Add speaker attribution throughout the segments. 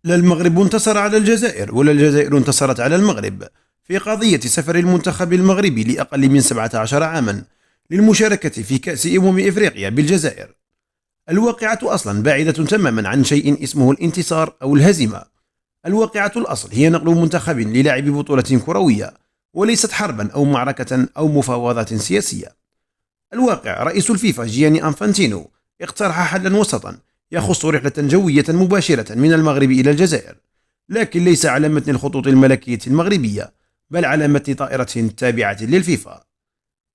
Speaker 1: لا المغرب انتصر على الجزائر ولا الجزائر انتصرت على المغرب في قضية سفر المنتخب المغربي لأقل من 17 عاما للمشاركة في كأس إفريقيا بالجزائر. الواقعة أصلا بعيدة تماما عن شيء اسمه الانتصار أو الهزيمة. الواقعة الأصل هي نقل منتخب للعب بطولة كروية، وليست حربا أو معركة أو مفاوضات سياسية. الواقع رئيس الفيفا جياني أنفانتينو اقترح حلا وسطا يخص رحلة جوية مباشرة من المغرب إلى الجزائر، لكن ليس على متن الخطوط الملكية المغربية، بل على متن طائرة تابعة للفيفا.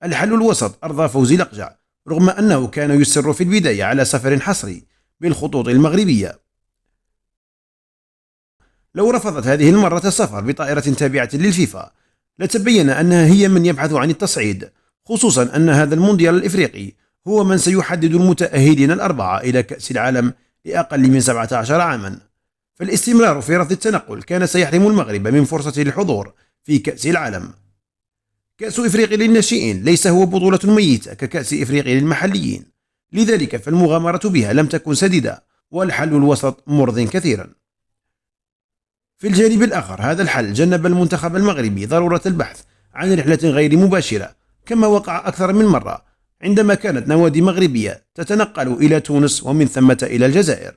Speaker 1: الحل الوسط أرضى فوزي لقجع، رغم أنه كان يصر في البداية على سفر حصري بالخطوط المغربية. لو رفضت هذه المرة السفر بطائرة تابعة للفيفا لتبين أنها هي من يبحث عن التصعيد، خصوصا أن هذا المونديال الإفريقي هو من سيحدد المتأهلين الأربعة إلى كأس العالم لأقل من 17 عاما. فالاستمرار في رفض التنقل كان سيحرم المغرب من فرصة الحضور في كأس العالم. كأس إفريقيا للناشئين ليس هو بطولة ميتة ككأس إفريقيا للمحليين، لذلك فالمغامرة بها لم تكن سديدة، والحل الوسط مرض كثيرا. في الجانب الآخر هذا الحل جنب المنتخب المغربي ضرورة البحث عن رحلة غير مباشرة، كما وقع أكثر من مرة عندما كانت نوادي مغربية تتنقل إلى تونس ومن ثم إلى الجزائر.